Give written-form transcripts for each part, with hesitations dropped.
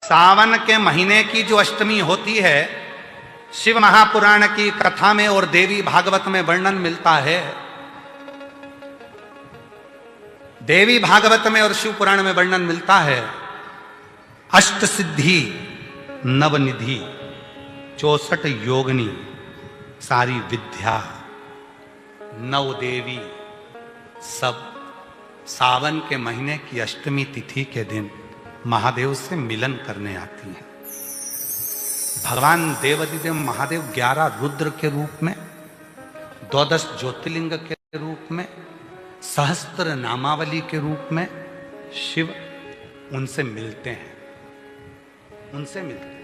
सावन के महीने की जो अष्टमी होती है, शिव महापुराण की कथा में और देवी भागवत में वर्णन मिलता है। देवी भागवत में और शिव पुराण में वर्णन मिलता है, अष्ट सिद्धि नवनिधि 64 योगिनी सारी विद्या नव देवी सब सावन के महीने की अष्टमी तिथि के दिन महादेव से मिलन करने आती हैं। भगवान देवाधिदेव महादेव 11 रुद्र के रूप में, 12 ज्योतिर्लिंग के रूप में, सहस्त्र नामावली के रूप में शिव उनसे मिलते हैं, उनसे मिलते हैं।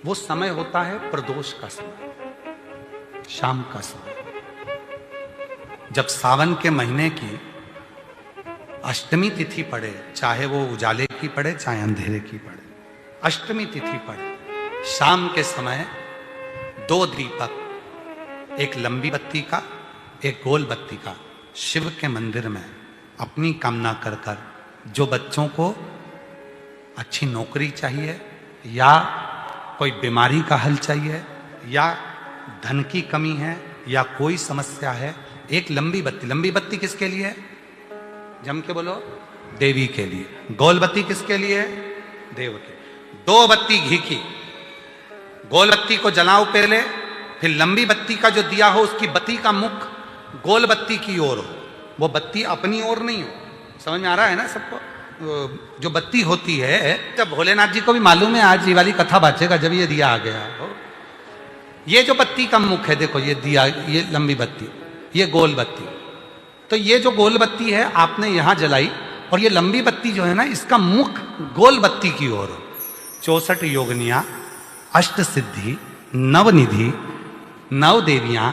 वो समय होता है प्रदोष का समय, शाम का समय, जब सावन के महीने की अष्टमी तिथि पड़े, चाहे वो उजाले की पड़े चाहे अंधेरे की पड़े, अष्टमी तिथि पड़े, शाम के समय 2 दीपक, एक लंबी बत्ती का एक गोल बत्ती का, शिव के मंदिर में अपनी कामना कर कर, जो बच्चों को अच्छी नौकरी चाहिए या कोई बीमारी का हल चाहिए या धन की कमी है या कोई समस्या है, एक लंबी बत्ती, लंबी बत्ती किसके लिए है? जम के बोलो, देवी के लिए। गोल बत्ती किसके लिए है? देव के। 2 बत्ती घी की, गोल बत्ती को जलाओ पहले, फिर लंबी बत्ती का जो दिया हो उसकी बत्ती का मुख गोल बत्ती की ओर हो, वो बत्ती अपनी ओर नहीं हो। समझ में आ रहा है ना सबको? जो बत्ती होती है, जब भोलेनाथ जी को भी मालूम है आज ये वाली कथा बाचेगा जब ये दिया आ गया हो। ये जो बत्ती का मुख है, देखो ये दिया, ये लंबी बत्ती, ये गोल बत्ती, तो ये जो गोल बत्ती है आपने यहां जलाई और ये लंबी बत्ती जो है ना, इसका मुख गोल बत्ती की ओर हो। 64 योगिनियां, अष्ट सिद्धि, नवनिधि, 9 देवियां,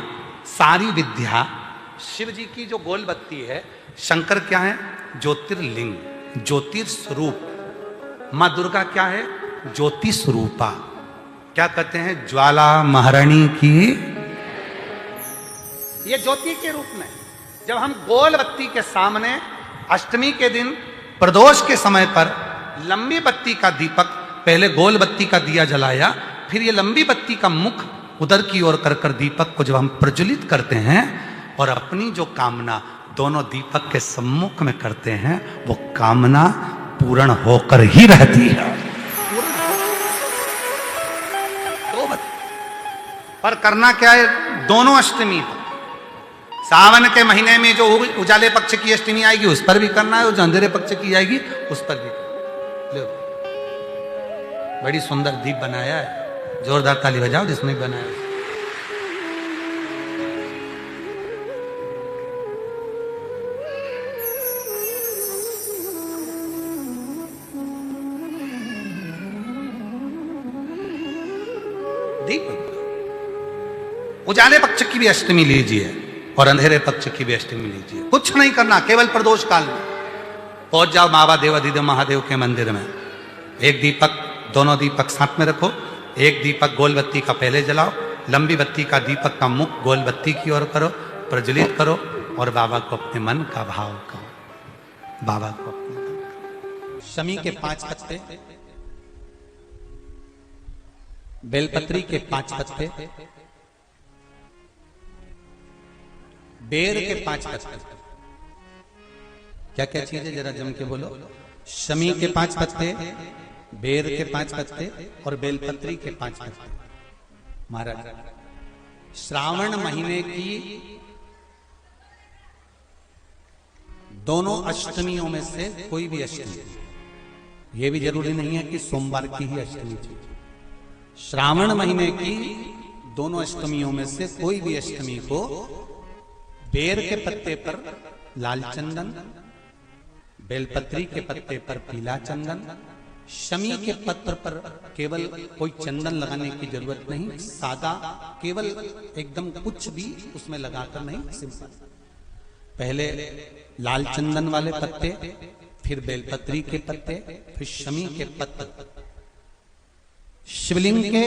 सारी विद्या। शिव जी की जो गोल बत्ती है, शंकर क्या है? ज्योतिर्लिंग, ज्योतिर्स्वरूप। मां दुर्गा क्या है? ज्योति स्वरूपा। क्या कहते हैं? ज्वाला महारानी की, ये ज्योति के रूप में। जब हम गोल बत्ती के सामने अष्टमी के दिन प्रदोष के समय पर लंबी बत्ती का दीपक, पहले गोल बत्ती का दिया जलाया, फिर ये लंबी बत्ती का मुख उधर की ओर कर कर दीपक को जब हम प्रज्वलित करते हैं और अपनी जो कामना दोनों दीपक के सम्मुख में करते हैं, वो कामना पूर्ण होकर ही रहती है। पर करना क्या है? दोनों अष्टमी पर, सावन के महीने में जो उजाले पक्ष की अष्टमी आएगी उस पर भी करना है, और जो अंधेरे पक्ष की आएगी उस पर भी करना है। बड़ी सुंदर दीप बनाया है, जोरदार ताली बजाओ जिसने बनाया। दीप उजाले पक्ष की भी अष्टमी लीजिए और अंधेरे पक्ष की भी अष्टमी लीजिए। कुछ नहीं करना, केवल प्रदोष काल में पहुंच जाओ बाबा देवाधिदेव महादेव के मंदिर में। एक दीपक, दोनों दीपक साथ में रखो। एक दीपक गोल बत्ती का पहले जलाओ, लंबी बत्ती का दीपक का मुख गोल बत्ती की ओर करो, प्रज्वलित करो और बाबा को अपने मन का भाव कहो। बाबा को अपने शमी के 5 पत्ते, बेलपत्री के 5 पत्ते, बेर के 5 पत्ते। क्या क्या चीज है जरा जम के बोलो? शमी के 5 पत्ते, बेर के 5 पत्ते और बेलपत्री के 5 पत्ते। महाराज, श्रावण महीने की दोनों अष्टमियों में से कोई भी अष्टमी, यह भी जरूरी नहीं है कि सोमवार की ही अष्टमी चाहिए। श्रावण महीने की दोनों अष्टमियों में से कोई भी अष्टमी को बेर के पत्ते पर लाल चंदन, बेलपत्री के पत्ते पर पीला चंदन, शमी के पत्र पर केवल कोई चंदन लगाने की जरूरत नहीं, सादा केवल एकदम कुछ भी उसमें लगाकर नहीं, सिंपल। पहले लाल चंदन वाले पत्ते, फिर बेलपत्री के पत्ते, फिर शमी के पत्ते शिवलिंग के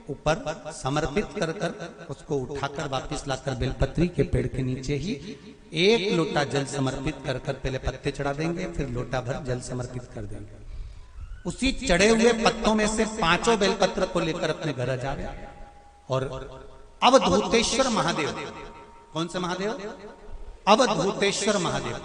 ऊपर समर्पित कर कर उसको उठाकर वापस लाकर बेलपत्री के पेड़ के नीचे ही एक लोटा जल समर्पित कर कर पहले पत्ते चढ़ा देंगे, फिर लोटा भर जल समर्पित कर देंगे। उसी चढ़े हुए पत्तों में से 5 बेलपत्र को लेकर अपने घर आ जावे और अवधूतेश्वर महादेव, कौन से महादेव? अवधूतेश्वर महादेव।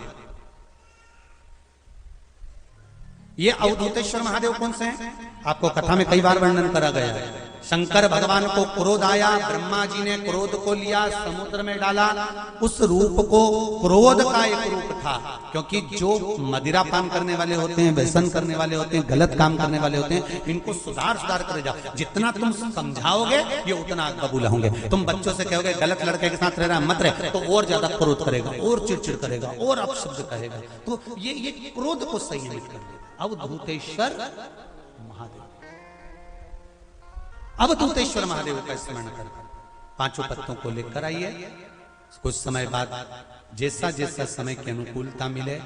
ये अवधूतेश्वर महादेव कौन से हैं? आपको कथा में कई बार वर्णन करा गया है। शंकर भगवान को क्रोध आया, ब्रह्मा जी ने क्रोध को लिया, समुद्र में डाला। उस रूप को क्रोध का एक रूप था, क्योंकि जो मदिरा पान करने वाले होते हैं, व्यसन करने वाले होते हैं, गलत काम करने वाले होते हैं, इनको सुधार करे जाओ। जितना तुम समझाओगे ये उतना कबूल होंगे। तुम बच्चों से कहोगे गलत लड़के के साथ रहना मत रहे, तो और ज्यादा क्रोध करेगा, और चिड़चिड़ करेगा, और अपशब्द कहेगा। तो ये क्रोध को संयमित कर देगा। अवधूतेश्वर महादेव, अवधूतेश्वर महादेव का स्मरण कर 5 पत्तों को लेकर आइए। कुछ समय बाद जैसा जैसा समय की अनुकूलता मिले,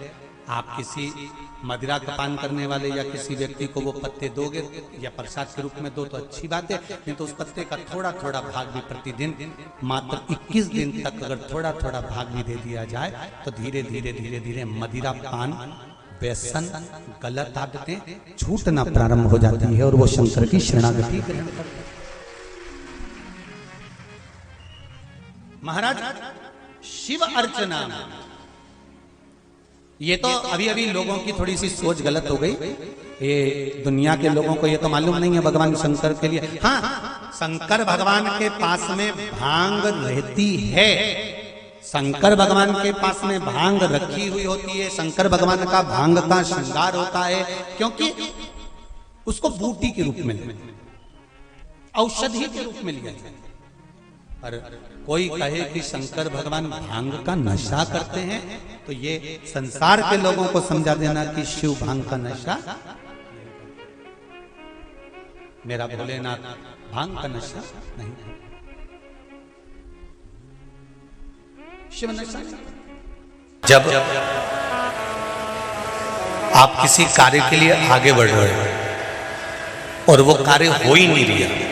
आप किसी मदिरा का पान करने वाले या किसी व्यक्ति को वो पत्ते दोगे या प्रसाद के रूप में दो तो अच्छी बात है, नहीं तो उस पत्ते का थोड़ा थोड़ा भाग भी प्रतिदिन मात्र 21 दिन तक अगर थोड़ा थोड़ा भाग भी दे दिया जाए तो धीरे धीरे धीरे धीरे मदिरा पान, व्यसन, गलत आदतें छूटना प्रारंभ हो जाती है और वो शंकर की शरणागति ग्रहण करते हैं। महाराज शिव अर्चना, ये तो अभी अभी लोगों की थोड़ी सी सोच गलत हो गई। ये दुनिया के लोगों को ये तो मालूम नहीं है भगवान शंकर के लिए, हाँ शंकर भगवान के पास में भांग रहती है, शंकर भगवान के पास में भांग रखी हुई होती है। शंकर भगवान का भांग का श्रृंगार होता है, क्योंकि उसको बूटी के रूप में, औषधि के रूप में लिया जाए। पर कोई कहे कि शंकर भगवान भांग का नशा करते हैं, तो ये संसार के लोगों को समझा देना कि शिव भांग का नशा, मेरा भोलेनाथ भांग का नशा नहीं है, शिव नशा। जब आप किसी कार्य के लिए आगे बढ़ रहे हो और वो कार्य हो ही नहीं रहा,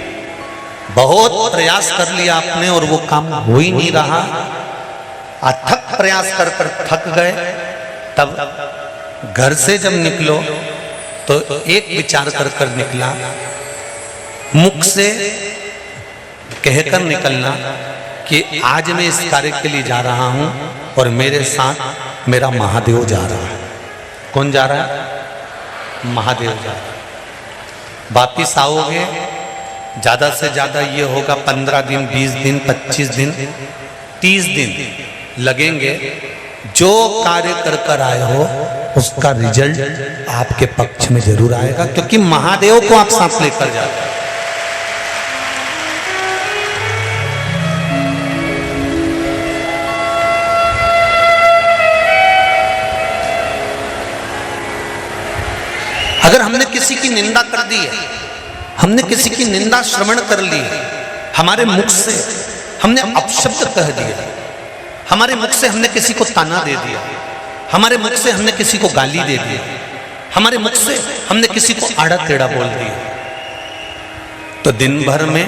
बहुत प्रयास कर लिया आपने और वो काम हो ही नहीं रहा, अथक प्रयास कर कर थक गए, तब घर से जब निकलो तो एक विचार कर कर निकला, मुख से कहकर निकलना कि आज मैं इस कार्य के लिए जा रहा हूं और मेरे साथ मेरा महादेव जा रहा है। कौन जा रहा है? महादेव जा रहा है। वापिस आओगे, ज्यादा से ज्यादा ये होगा 15 दिन, 20 दिन, 25 दिन, 30 दिन लगेंगे। जो कार्य कर कर आए हो उसका रिजल्ट आपके पक्ष में जरूर आएगा, क्योंकि महादेव को आप साथ लेकर जाते हैं। अगर हमने किसी की निंदा कर दी है, हमने किसी की निंदा श्रवण कर ली, हमारे मुख से हमने अपशब्द कह दिया, हमारे मुख से हमने किसी को ताना दे दिया, हमारे मुख से हमने किसी को गाली दे दी, हमारे मुख से हमने किसी को आड़ा टेढ़ा बोल दिया, तो दिन भर में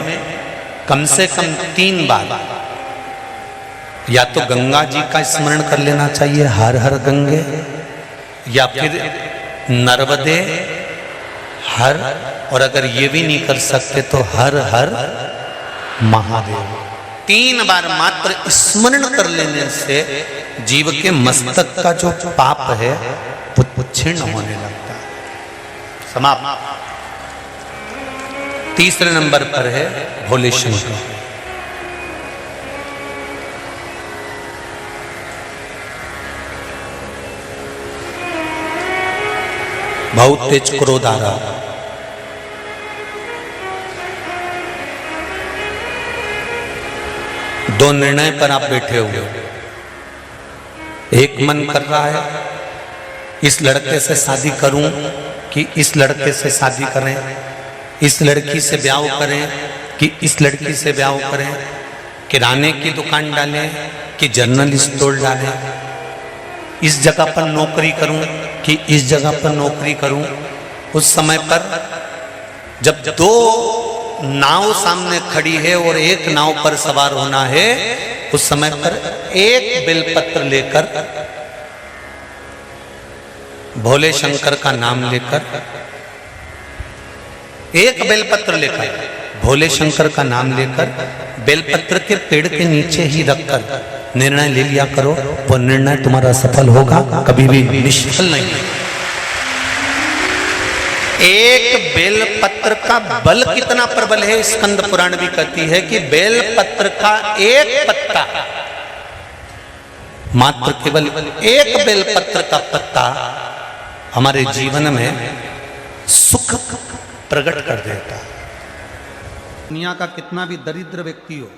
कम से कम 3 बार या तो गंगा जी का स्मरण कर लेना चाहिए, हर हर गंगे, या फिर नर्मदे हर, और अगर ये भी नहीं कर सकते तो हर हर महादेव। 3 बार मात्र स्मरण कर लेने से जीव के मस्तक का जो पाप है वो क्षीण होने लगता है। समाप्त। तीसरे नंबर पर है भोले शंकर। बहुत तेज क्रोध आ रहा, दो निर्णय पर आप बैठे हुए हो। एक मन कर रहा है इस लड़के से शादी करूं कि इस लड़के से शादी करें, इस लड़की से ब्याह करें कि इस लड़की से ब्याह करें, किराने की दुकान डालें कि जनरल स्टोर डालें, इस जगह पर नौकरी करूं कि इस जगह पर नौकरी करूं। उस समय पर जब 2 नाव सामने खड़ी है और एक नाव पर सवार होना है, उस समय पर एक बेलपत्र लेकर, भोले शंकर का नाम लेकर, एक बेलपत्र लेकर, भोले शंकर का नाम लेकर, बेलपत्र के पेड़ के नीचे ही रखकर निर्णय ले लिया करो। वो निर्णय तुम्हारा सफल होगा, कभी भी निष्फल नहीं। एक बेलपत्र का बल कितना प्रबल है, स्कंद पुराण भी कहती है कि बेलपत्र का एक पत्ता, मात्र केवल एक बेलपत्र का पत्ता हमारे जीवन में सुख प्रकट कर देता है। दुनिया का कितना भी दरिद्र व्यक्ति हो,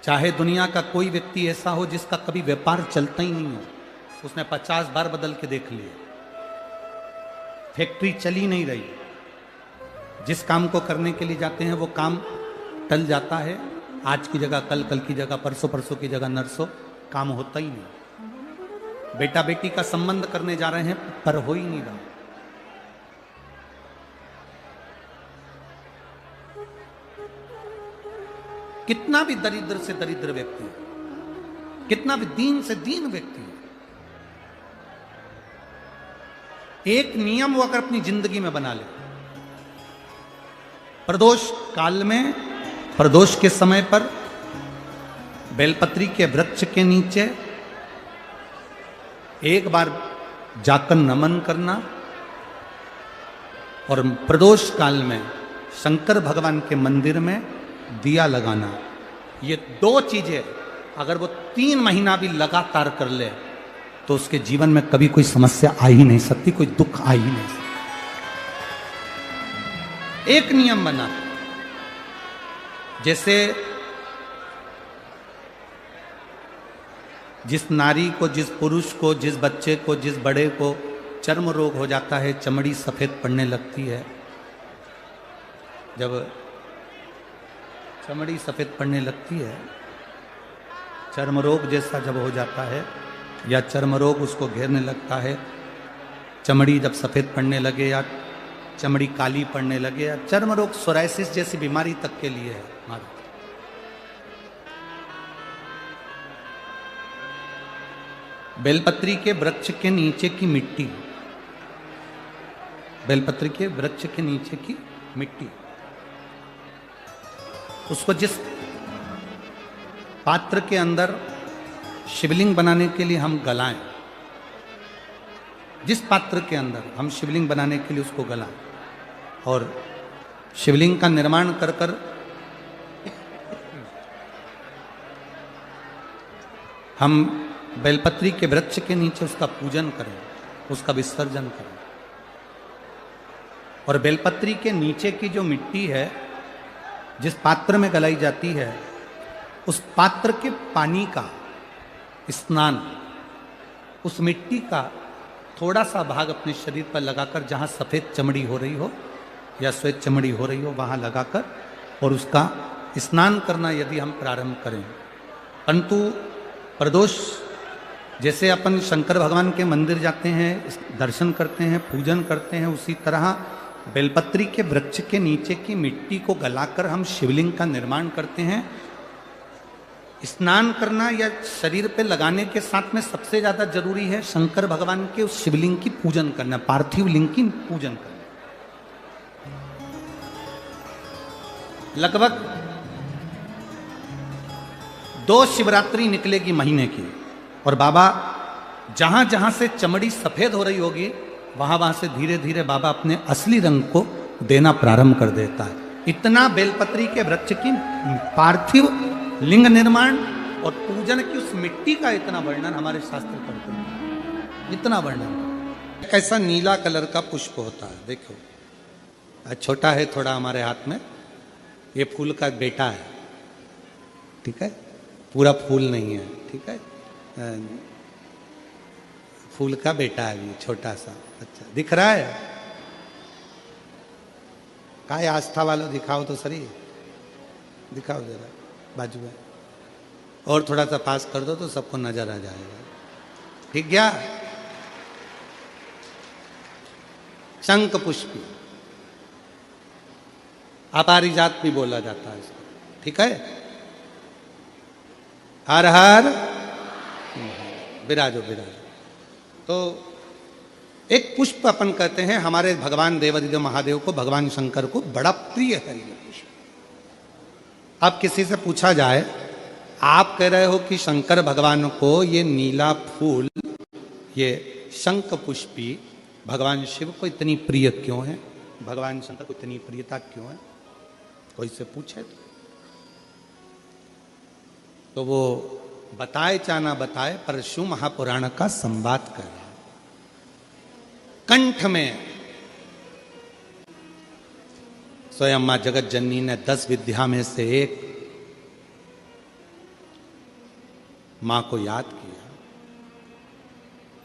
चाहे दुनिया का कोई व्यक्ति ऐसा हो जिसका कभी व्यापार चलता ही नहीं हो, उसने 50 बार बदल के देख लिए, फैक्ट्री चली नहीं रही, जिस काम को करने के लिए जाते हैं वो काम टल जाता है, आज की जगह कल, कल की जगह परसों, परसों की जगह नरसों, काम होता ही नहीं। बेटा बेटी का संबंध करने जा रहे हैं पर हो ही नहीं रहा। कितना भी दरिद्र से दरिद्र व्यक्ति, कितना भी दीन से दीन व्यक्ति, एक नियम वो अगर अपनी जिंदगी में बना ले, प्रदोष काल में, प्रदोष के समय पर बेलपत्री के वृक्ष के नीचे एक बार जाकर नमन करना, और प्रदोष काल में शंकर भगवान के मंदिर में दिया लगाना, ये 2 चीजें अगर वो 3 महीना भी लगातार कर ले तो उसके जीवन में कभी कोई समस्या आ ही नहीं सकती, कोई दुख आ ही नहीं सकता। एक नियम बना, जैसे जिस नारी को, जिस पुरुष को, जिस बच्चे को, जिस बड़े को चर्म रोग हो जाता है, चमड़ी सफेद पड़ने लगती है, जब चमड़ी सफेद पड़ने लगती है, चर्म रोग जैसा जब हो जाता है या चर्म रोग उसको घेरने लगता है, चमड़ी जब सफेद पड़ने लगे या चमड़ी काली पड़ने लगे, या चर्म रोग सोराइसिस जैसी बीमारी तक के लिए है हमारा। बेलपत्री के वृक्ष के नीचे की मिट्टी, बेलपत्री के वृक्ष के नीचे की मिट्टी, उसको जिस पात्र के अंदर शिवलिंग बनाने के लिए हम गलाएं, जिस पात्र के अंदर हम शिवलिंग बनाने के लिए उसको गलाएं, और शिवलिंग का निर्माण कर कर हम बेलपत्री के वृक्ष के नीचे उसका पूजन करें, उसका विसर्जन करें, और बेलपत्री के नीचे की जो मिट्टी है जिस पात्र में गलाई जाती है, उस पात्र के पानी का स्नान, उस मिट्टी का थोड़ा सा भाग अपने शरीर पर लगाकर, जहाँ सफ़ेद चमड़ी हो रही हो या श्वेत चमड़ी हो रही हो वहाँ लगाकर, और उसका स्नान करना यदि हम प्रारंभ करें। परंतु प्रदोष जैसे अपन शंकर भगवान के मंदिर जाते हैं, दर्शन करते हैं, पूजन करते हैं, उसी तरह बेलपत्री के वृक्ष के नीचे की मिट्टी को गलाकर हम शिवलिंग का निर्माण करते हैं। स्नान करना या शरीर पे लगाने के साथ में सबसे ज्यादा जरूरी है शंकर भगवान के उस शिवलिंग की पूजन करना, पार्थिव लिंग की पूजन करना। लगभग 2 शिवरात्रि निकलेगी महीने की, और बाबा जहां जहां से चमड़ी सफेद हो रही होगी वहां वहां से धीरे धीरे बाबा अपने असली रंग को देना प्रारंभ कर देता है। इतना बेलपत्री के वृक्ष की पार्थिव लिंग निर्माण और पूजन की उस मिट्टी का इतना वर्णन हमारे शास्त्र करते हैं, इतना वर्णन। कैसा नीला कलर का पुष्प होता है, देखो छोटा है थोड़ा हमारे हाथ में, ये फूल का बेटा है, ठीक है, पूरा फूल नहीं है, ठीक है, फूल का बेटा है ये छोटा सा। अच्छा दिख रहा है, काय आस्था वालों दिखाओ तो सही, दिखाओ जरा बाजू में, और थोड़ा सा पास कर दो तो सबको नजर आ जाएगा, ठीक गया। शंख पुष्पी अपारिजात भी बोला जाता है इसको, ठीक है। हर हर विराजो विराजो। तो एक पुष्प अपन कहते हैं, हमारे भगवान देवादिदेव महादेव को, भगवान शंकर को बड़ा प्रिय है ये पुष्प। अब किसी से पूछा जाए, आप कह रहे हो कि शंकर भगवान को ये नीला फूल, ये शंख पुष्पी भगवान शिव को इतनी प्रिय क्यों है, भगवान शंकर को इतनी प्रियता क्यों है, कोई से पूछे तो वो बताए चाहे ना बताए, पर शिव महापुराण का संवाद कर रहे हैं। कंठ में स्वयं मां जगत जननी ने 10 विद्या में से एक मां को याद किया,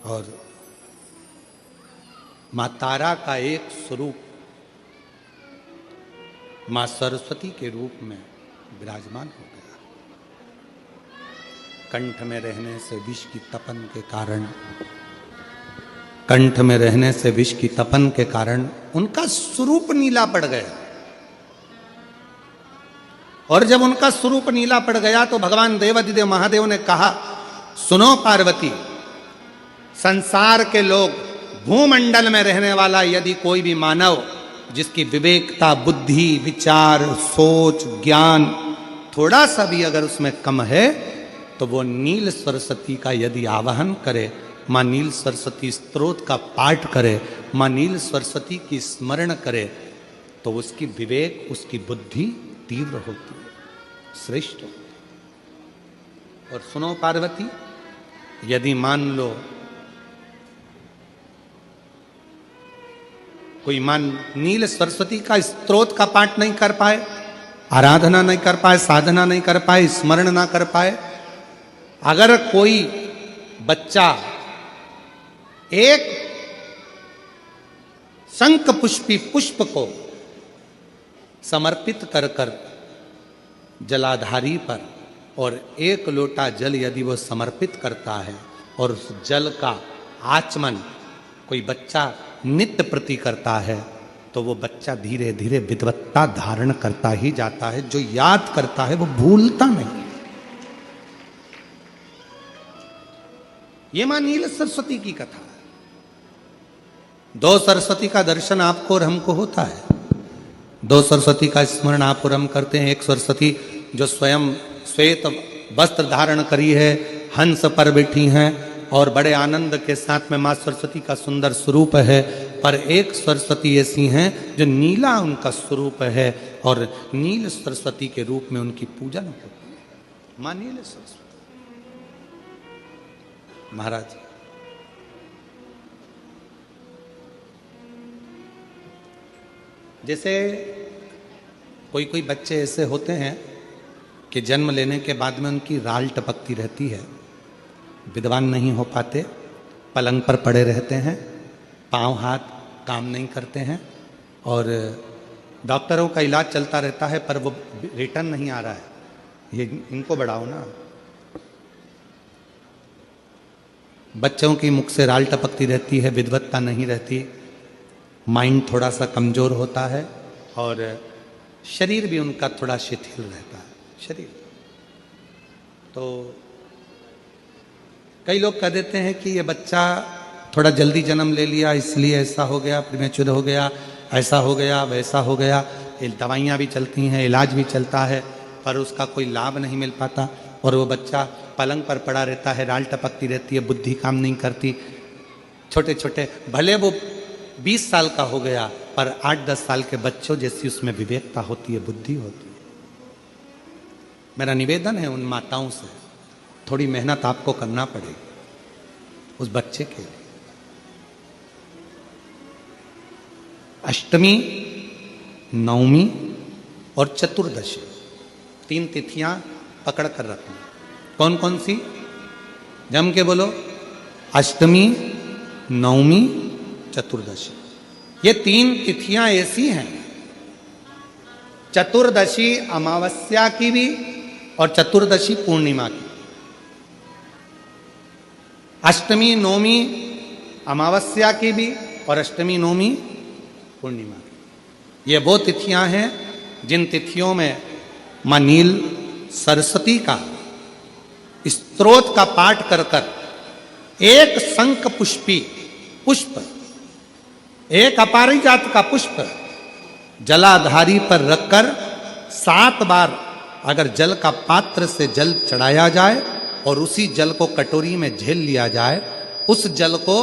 और मां तारा का एक स्वरूप मां सरस्वती के रूप में विराजमान हो गया। कंठ में रहने से विष की तपन के कारण, कंठ में रहने से विष की तपन के कारण उनका स्वरूप नीला पड़ गया। और जब उनका स्वरूप नीला पड़ गया तो भगवान देवादिदेव महादेव ने कहा, सुनो पार्वती, संसार के लोग, भूमंडल में रहने वाला यदि कोई भी मानव जिसकी विवेकता, बुद्धि, विचार, सोच, ज्ञान थोड़ा सा भी अगर उसमें कम है, तो वो नील सरस्वती का यदि आवाहन करे, मां नील सरस्वती स्तोत्र का पाठ करे, मां नील सरस्वती की स्मरण करे, तो उसकी विवेक, उसकी बुद्धि तीव्र होती है, श्रेष्ठ होती है। और सुनो पार्वती, यदि मान लो कोई नील सरस्वती का स्तोत्र का पाठ नहीं कर पाए, आराधना नहीं कर पाए, साधना नहीं कर पाए, स्मरण ना कर पाए, अगर कोई बच्चा एक शंख पुष्पी पुष्प को समर्पित कर कर जलाधारी पर, और एक लोटा जल यदि वो समर्पित करता है, और उस जल का आचमन कोई बच्चा नित्य प्रति करता है, तो वो बच्चा धीरे धीरे विद्वत्ता धारण करता ही जाता है। जो याद करता है वो भूलता नहीं। ये मां नील सरस्वती की कथा है। 2 सरस्वती का दर्शन आपको और हमको होता है, 2 सरस्वती का स्मरण आप और हम करते हैं। एक सरस्वती जो स्वयं श्वेत वस्त्र धारण करी है, हंस पर बैठी हैं और बड़े आनंद के साथ में मां सरस्वती का सुंदर स्वरूप है। पर एक सरस्वती ऐसी हैं जो नीला उनका स्वरूप है, और नील सरस्वती के रूप में उनकी पूजन होती है। मां नील सरस्वती महाराज, जैसे कोई कोई बच्चे ऐसे होते हैं कि जन्म लेने के बाद में उनकी राल टपकती रहती है, विद्वान नहीं हो पाते, पलंग पर पड़े रहते हैं, पांव हाथ काम नहीं करते हैं, और डॉक्टरों का इलाज चलता रहता है, पर वो रिटर्न नहीं आ रहा है। ये इनको बढ़ाओ ना। बच्चों की मुख से राल टपकती रहती है, विद्वत्ता नहीं रहती, माइंड थोड़ा सा कमजोर होता है, और शरीर भी उनका थोड़ा शिथिल रहता है। शरीर तो कई लोग कह देते हैं कि ये बच्चा थोड़ा जल्दी जन्म ले लिया, इसलिए ऐसा हो गया, प्रीमेच्योर हो गया, ऐसा हो गया, वैसा हो गया। दवाइयाँ भी चलती हैं, इलाज भी चलता है, पर उसका कोई लाभ नहीं मिल पाता, और वो बच्चा पलंग पर पड़ा रहता है, राल टपकती रहती है, बुद्धि काम नहीं करती। छोटे छोटे, भले वो 20 साल का हो गया, पर 8-10 साल के बच्चों जैसी उसमें विवेकता होती है, बुद्धि होती है। मेरा निवेदन है उन माताओं से, थोड़ी मेहनत आपको करना पड़ेगी उस बच्चे के लिए। अष्टमी, नवमी और चतुर्दशी 3 तिथियां पकड़ कर रखना। कौन कौन सी? जम के बोलो। अष्टमी, नवमी, चतुर्दशी। ये 3 तिथियां ऐसी हैं, चतुर्दशी अमावस्या की भी और चतुर्दशी पूर्णिमा की। अष्टमी नवमी अमावस्या की भी और अष्टमी नवमी पूर्णिमा की। ये वो तिथियां हैं जिन तिथियों में मां नील सरस्वती का स्तोत्र का पाठ कर कर एक शंख पुष्पी पुष्प, एक अपारिजात का पुष्प जलाधारी पर रखकर 7 बार अगर जल का पात्र से जल चढ़ाया जाए और उसी जल को कटोरी में झेल लिया जाए, उस जल को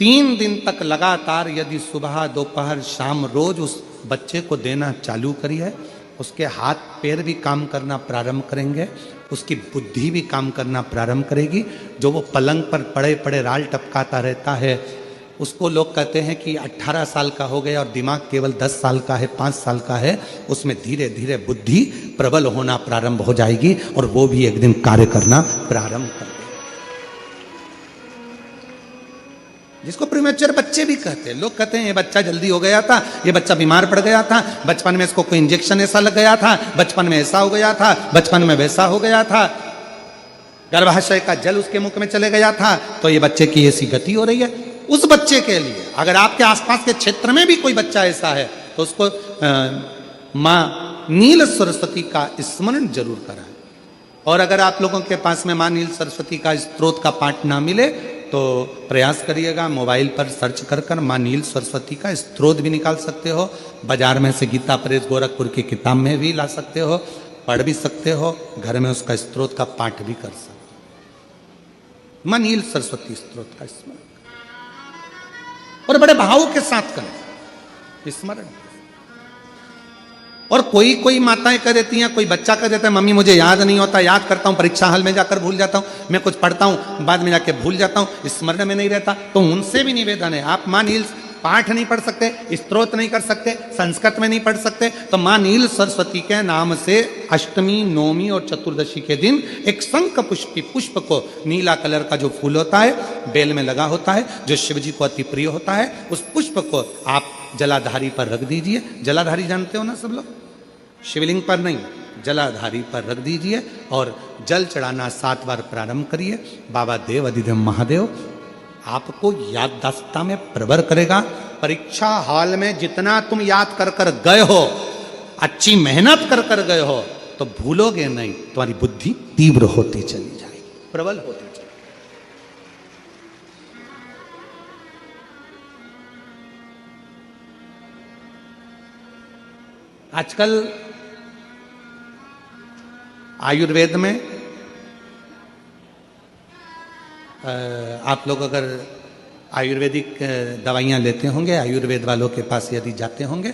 3 दिन तक लगातार यदि सुबह दोपहर शाम रोज उस बच्चे को देना चालू करिए, उसके हाथ पैर भी काम करना प्रारंभ करेंगे, उसकी बुद्धि भी काम करना प्रारंभ करेगी। जो वो पलंग पर पड़े पड़े राल टपकाता रहता है, उसको लोग कहते हैं कि 18 साल का हो गया और दिमाग केवल 10 साल का है, 5 साल का है, उसमें धीरे धीरे बुद्धि प्रबल होना प्रारंभ हो जाएगी और वो भी एक दिन कार्य करना प्रारंभ कर देगा। जिसको प्रीमेच्योर बच्चे भी कहते हैं। लोग कहते हैं ये बच्चा जल्दी हो गया था, ये बच्चा बीमार पड़ गया था, बचपन में इसको कोई इंजेक्शन ऐसा लग गया था, बचपन में ऐसा हो गया था, बचपन में वैसा हो गया था, गर्भाशय का जल उसके मुख में चले गया था, तो ये बच्चे की ऐसी गति हो रही है। उस बच्चे के लिए अगर आपके आसपास के क्षेत्र में भी कोई बच्चा ऐसा है तो उसको मां नील सरस्वती का स्मरण जरूर कराएं। और अगर आप लोगों के पास में मां नील सरस्वती का स्तोत्र का पाठ ना मिले तो प्रयास करिएगा, मोबाइल पर सर्च कर कर मां नील सरस्वती का स्तोत्र भी निकाल सकते हो। बाजार में से गीता प्रेस गोरखपुर की किताब में भी ला सकते हो, पढ़ भी सकते हो, घर में उसका स्तोत्र का पाठ भी कर सकते हो। मां नील सरस्वती स्तोत्र का स्मरण और बड़े भाव के साथ करें स्मरण। और कोई कोई माताएं कह देती हैं, कोई बच्चा कह देता है मम्मी मुझे याद नहीं होता, याद करता हूं परीक्षा हॉल में जाकर भूल जाता हूं, मैं कुछ पढ़ता हूं बाद में जाके भूल जाता हूं, स्मरण में नहीं रहता। तो उनसे भी निवेदन है, आप मां नील पाठ नहीं पढ़ सकते, स्तोत्र नहीं कर सकते, संस्कृत में नहीं पढ़ सकते, तो मां नील सरस्वती के नाम से अष्टमी, नवमी और चतुर्दशी के दिन एक शंख पुष्पी पुष्प को, नीला कलर का जो फूल होता है बेल में लगा होता है, जो शिव जी को अति प्रिय होता है, उस पुष्प को आप जलाधारी पर रख दीजिए। जलाधारी जानते हो ना सब लोग, शिवलिंग पर नहीं, जलाधारी पर रख दीजिए और जल चढ़ाना 7 बार प्रारंभ करिए। बाबा देव अधिदेव महादेव आपको याददाश्तता में प्रवर करेगा। परीक्षा हॉल में जितना तुम याद कर कर गए हो, अच्छी मेहनत कर कर गए हो, तो भूलोगे नहीं, तुम्हारी बुद्धि तीव्र होती चली जाएगी, प्रबल होती चली। आजकल आयुर्वेद में आप लोग अगर आयुर्वेदिक दवाइयाँ लेते होंगे, आयुर्वेद वालों के पास यदि जाते होंगे,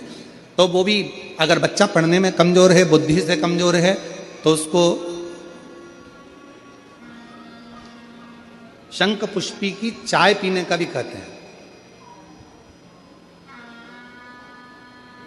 तो वो भी अगर बच्चा पढ़ने में कमज़ोर है, बुद्धि से कमज़ोर है, तो उसको शंख पुष्पी की चाय पीने का भी कहते हैं।